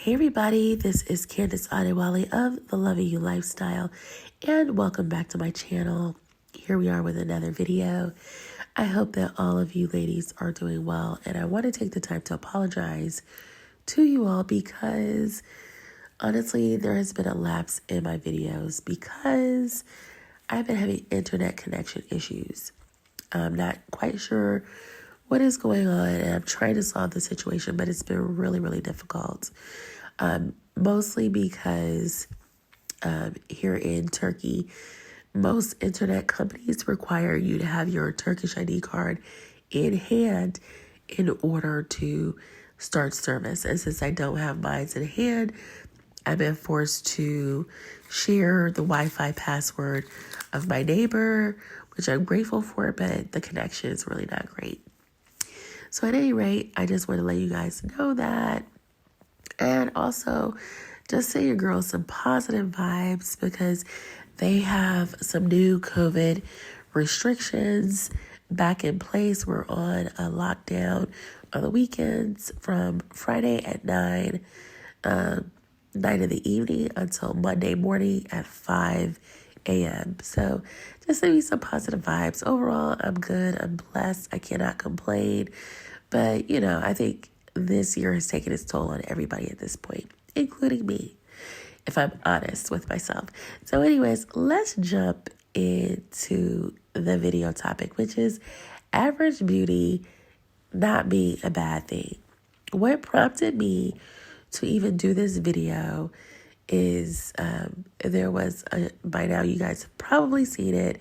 Hey everybody, this is Candace Adewale of The Loving You Lifestyle, and welcome back to my channel. Here we are with another video. I hope that all of you ladies are doing well, and I want to take the time to apologize to you all because honestly, there has been a lapse in my videos because I've been having internet connection issues. I'm not quite sure what is going on, and I'm trying to solve the situation, but it's been really, really difficult. Mostly because here in Turkey, most internet companies require you to have your Turkish ID card in hand in order to start service. And since I don't have mine in hand, I've been forced to share the Wi-Fi password of my neighbor, which I'm grateful for, but the connection is really not great. So at any rate, I just want to let you guys know that. And also, just send your girls some positive vibes because they have some new COVID restrictions back in place. We're on a lockdown on the weekends from Friday at 9 in the evening until Monday morning at 5 a.m. So just send me some positive vibes. Overall, I'm good. I'm blessed. I cannot complain. But, I think this year has taken its toll on everybody at this point, including me, if I'm honest with myself. So anyways, let's jump into the video topic, which is average beauty not being a bad thing. What prompted me to even do this video is there was, by now you guys have probably seen it,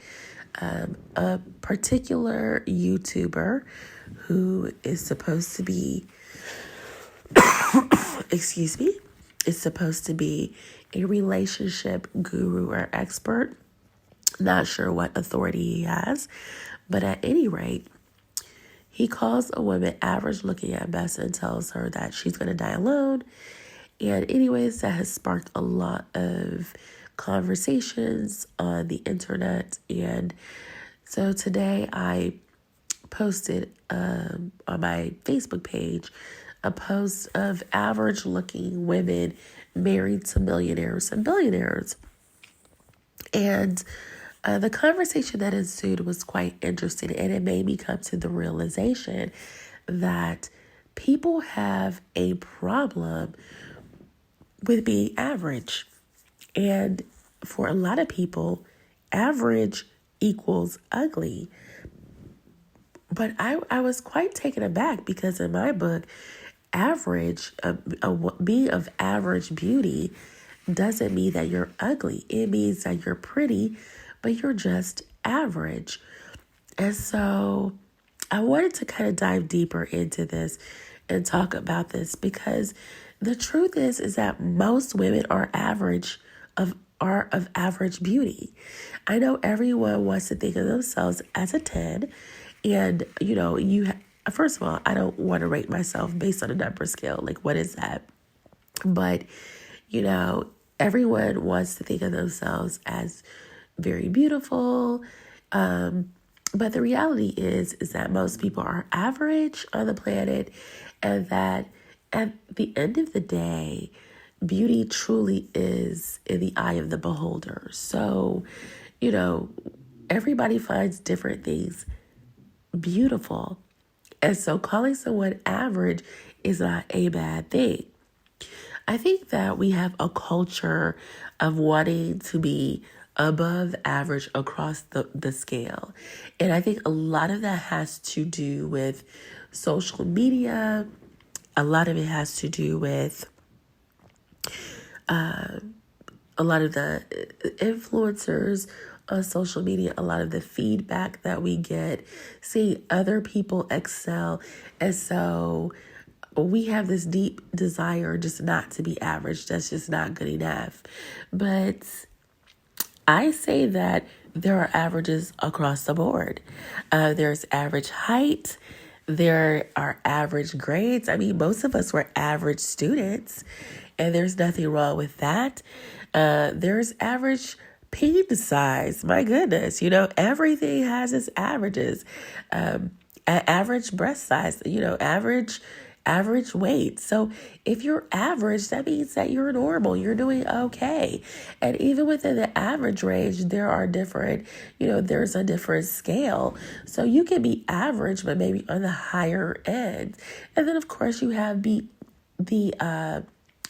a particular YouTuber who is supposed to be is supposed to be a relationship guru or expert. Not sure what authority he has, but at any rate, he calls a woman average looking at best and tells her that she's going to die alone. And anyways, that has sparked a lot of conversations on the internet. And so today I posted on my Facebook page a post of average looking women married to millionaires and billionaires. And the conversation that ensued was quite interesting, and it made me come to the realization that people have a problem with being average. And for a lot of people, average equals ugly. But I was quite taken aback because in my book, average, being of average beauty doesn't mean that you're ugly. It means that you're pretty, but you're just average. And so I wanted to kind of dive deeper into this and talk about this because the truth is that most women are of average beauty. I know everyone wants to think of themselves as a 10, and first of all, I don't want to rate myself based on a number scale. Like, what is that? But everyone wants to think of themselves as very beautiful. But the reality is that most people are average on the planet, and that at the end of the day, beauty truly is in the eye of the beholder. So, everybody finds different things beautiful. And so calling someone average is not a bad thing. I think that we have a culture of wanting to be above average across the scale. And I think a lot of that has to do with social media. A lot of it has to do with a lot of the influencers on social media, a lot of the feedback that we get, seeing other people excel. And so we have this deep desire just not to be average. That's just not good enough. But I say that there are averages across the board. There's average height. There are average grades. I mean, most of us were average students, and there's nothing wrong with that. There's average penis size. My goodness, everything has its averages. Average breast size, average average weight. So if you're average, that means that you're normal, you're doing okay. And even within the average range, there are different, there's a different scale. So you can be average, but maybe on the higher end. And then of course you have the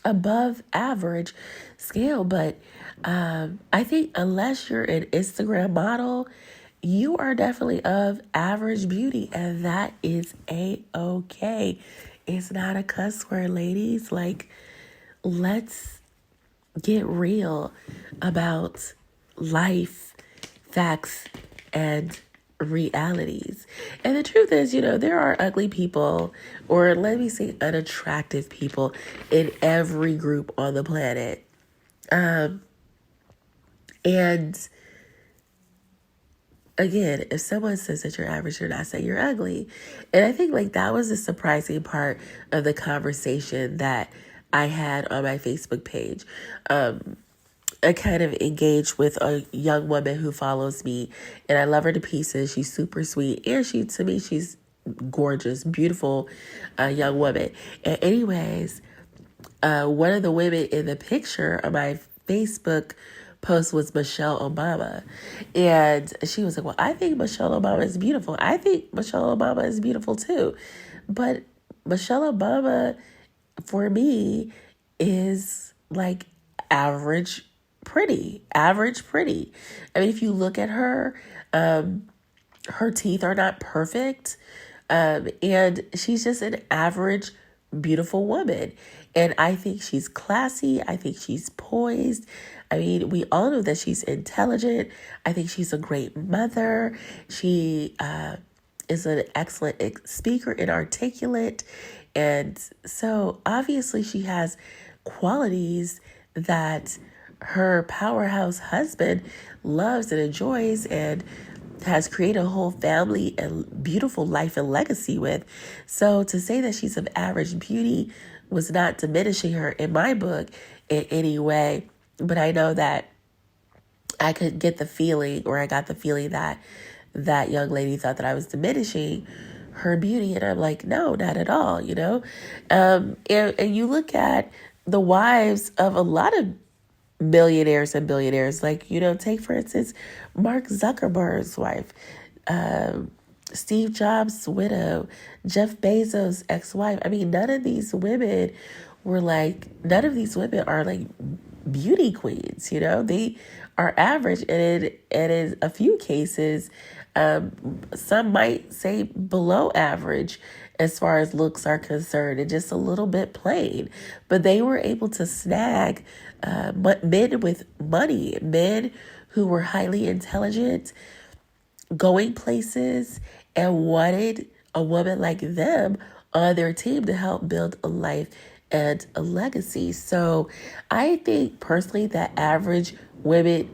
above average scale. But I think unless you're an Instagram model, you are definitely of average beauty, and that is a-okay. It's not a cuss word, ladies. Like, let's get real about life, facts, and realities. And the truth is, there are ugly people, or let me say unattractive people, in every group on the planet. And again, if someone says that you're average, you're not saying you're ugly. And I think like that was the surprising part of the conversation that I had on my Facebook page. I kind of engaged with a young woman who follows me, and I love her to pieces. She's super sweet, and to me, she's gorgeous, beautiful young woman. And anyways, one of the women in the picture on my Facebook post was Michelle Obama. And she was like, well, I think Michelle Obama is beautiful. I think Michelle Obama is beautiful too. But Michelle Obama, for me, is like average pretty. I mean, if you look at her, her teeth are not perfect. And she's just an average, beautiful woman. And I think she's classy. I think she's poised. I mean, we all know that she's intelligent. I think she's a great mother. She is an excellent speaker and articulate. And so obviously she has qualities that her powerhouse husband loves and enjoys and has created a whole family and beautiful life and legacy with. So to say that she's of average beauty was not diminishing her in my book in any way. But I know that I could get the feeling, or I got the feeling that that young lady thought that I was diminishing her beauty. And I'm like, no, not at all, And you look at the wives of a lot of millionaires and billionaires, like, take for instance, Mark Zuckerberg's wife, Steve Jobs' widow, Jeff Bezos' ex-wife. I mean, none of these women are like beauty queens, they are average, and in a few cases, some might say below average as far as looks are concerned, and just a little bit plain. But they were able to snag men with money, men who were highly intelligent, going places, and wanted a woman like them on their team to help build a life and a legacy. So I think personally that average women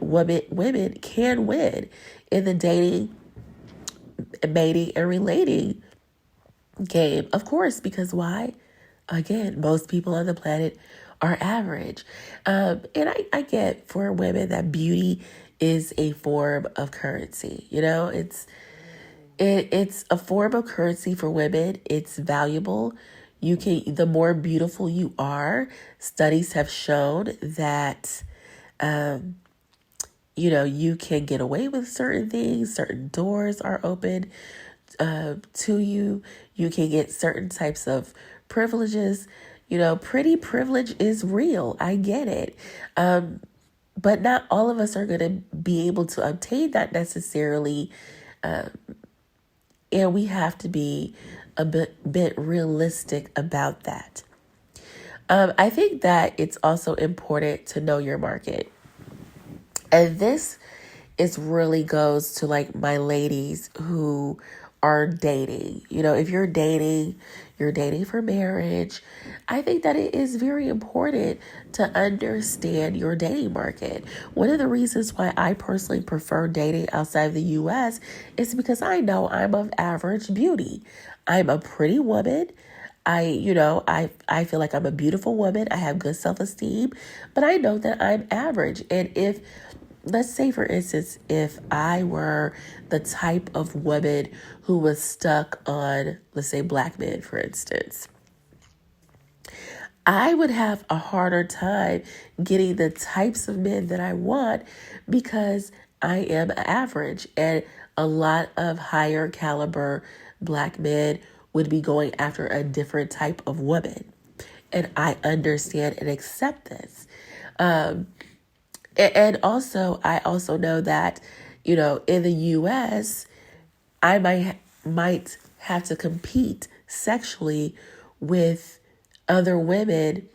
can win in the dating, mating, and relating game. Of course, because why? Again, most people on the planet are average. And I get for women that beauty is a form of currency. It's a form of currency for women. It's valuable. The more beautiful you are, studies have shown that, you can get away with certain things. Certain doors are open to you. You can get certain types of privileges. Pretty privilege is real. I get it. But not all of us are going to be able to obtain that necessarily. And we have to be a bit realistic about that. I think that it's also important to know your market. And this really goes to like my ladies who are dating. If you're dating for marriage, I think that it is very important to understand your dating market. One of the reasons why I personally prefer dating outside of the U.S. is because I know I'm of average beauty. I'm a pretty woman. I feel like I'm a beautiful woman. I have good self-esteem, but I know that I'm average. And let's say, for instance, if I were the type of woman who was stuck on, let's say, black men, for instance, I would have a harder time getting the types of men that I want because I am average, and a lot of higher caliber black men would be going after a different type of woman. And I understand and accept this. And also, I also know that, in the U.S., I might have to compete sexually with other women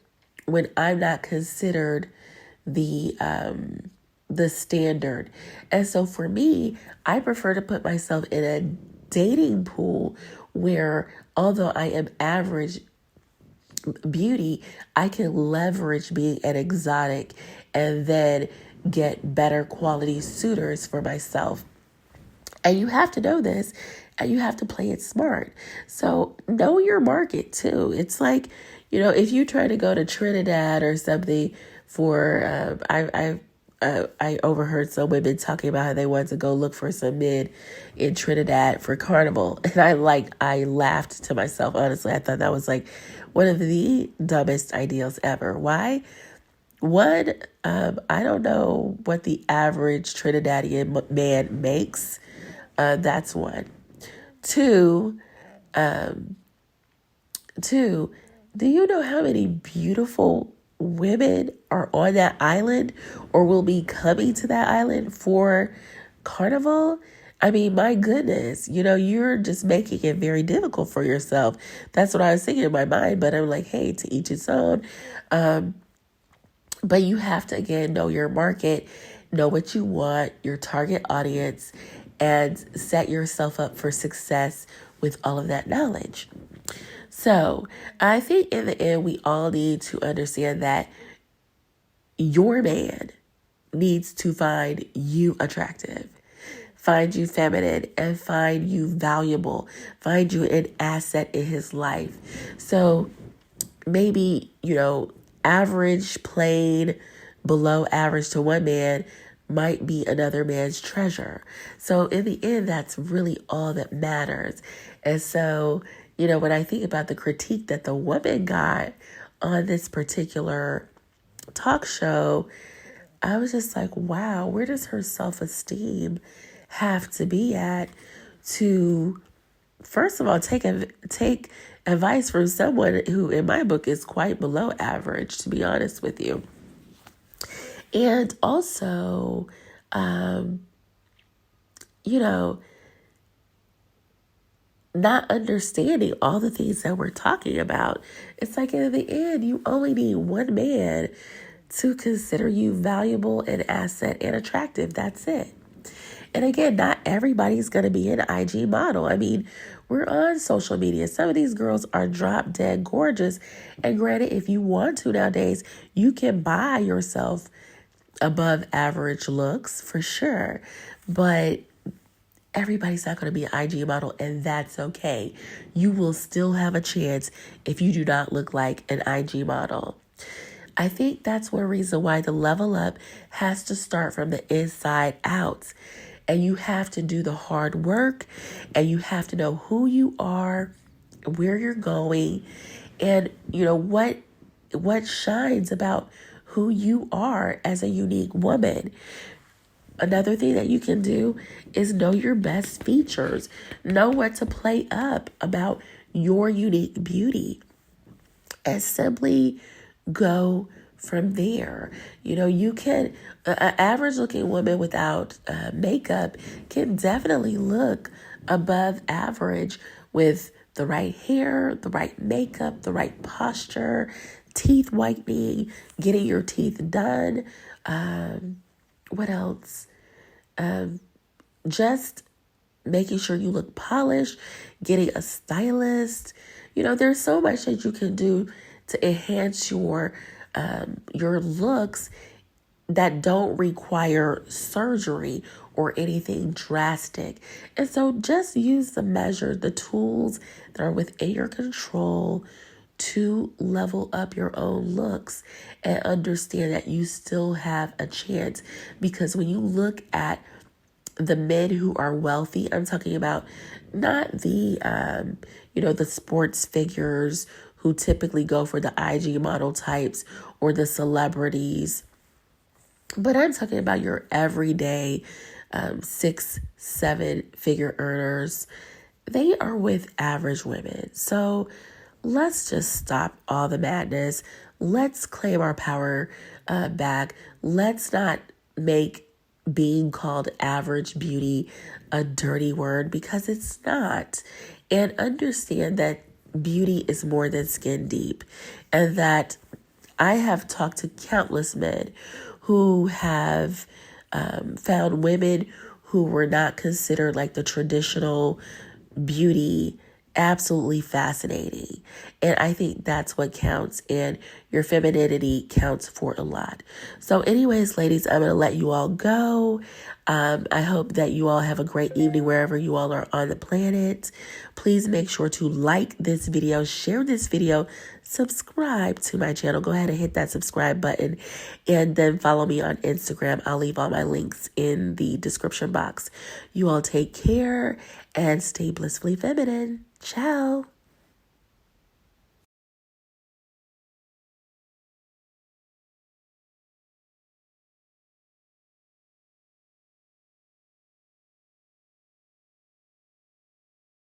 when I'm not considered the standard. And so for me, I prefer to put myself in a dating pool where, although I am average beauty, I can leverage being an exotic and then get better quality suitors for myself. And you have to know this, and you have to play it smart. So know your market too. It's like, if you try to go to Trinidad or something for, I overheard some women talking about how they wanted to go look for some men in Trinidad for Carnival. And I laughed to myself. Honestly, I thought that was like one of the dumbest ideas ever. Why? One, I don't know what the average Trinidadian man makes. That's one. Two, do you know how many beautiful women are on that island or will be coming to that island for Carnival? I mean, my goodness, you're just making it very difficult for yourself. That's what I was thinking in my mind, but I'm like, hey, to each his own. But you have to, again, know your market, know what you want, your target audience, and set yourself up for success with all of that knowledge. So I think in the end, we all need to understand that your man needs to find you attractive, find you feminine, and find you valuable, find you an asset in his life. So maybe, average, plain, below average to one man might be another man's treasure. So in the end, that's really all that matters. And so, when I think about the critique that the woman got on this particular talk show, I was just like, wow, where does her self-esteem have to be at to, first of all, take advice from someone who, in my book, is quite below average, to be honest with you. And also, not understanding all the things that we're talking about. It's like, in the end, you only need one man to consider you valuable, an asset, and attractive. That's it. And again, not everybody's going to be an IG model. I mean, we're on social media. Some of these girls are drop dead gorgeous. And granted, if you want to nowadays, you can buy yourself above average looks for sure. But everybody's not going to be an IG model, and that's okay. You will still have a chance if you do not look like an IG model. I think that's one reason why the level up has to start from the inside out. And you have to do the hard work, and you have to know who you are, where you're going, and what shines about who you are as a unique woman. Another thing that you can do is know your best features. Know what to play up about your unique beauty, and simply go from there. You can, an average looking woman without makeup can definitely look above average with the right hair, the right makeup, the right posture, teeth whitening, getting your teeth done. What else? Just making sure you look polished, getting a stylist. There's so much that you can do to enhance your looks that don't require surgery or anything drastic. And so just use the tools that are within your control to level up your own looks and understand that you still have a chance. Because when you look at the men who are wealthy, I'm talking about not the, the sports figures who typically go for the IG model types or the celebrities. But I'm talking about your everyday 6-7 figure earners. They are with average women. So let's just stop all the madness. Let's claim our power back. Let's not make being called average beauty a dirty word, because it's not. And understand that beauty is more than skin deep, and that I have talked to countless men who have found women who were not considered like the traditional beauty absolutely fascinating. And I think that's what counts, and your femininity counts for a lot. So anyways, ladies, I'm going to let you all go. I hope that you all have a great evening wherever you all are on the planet. Please make sure to like this video, share this video, subscribe to my channel. Go ahead and hit that subscribe button, and then follow me on Instagram. I'll leave all my links in the description box. You all take care and stay blissfully feminine. Ciao.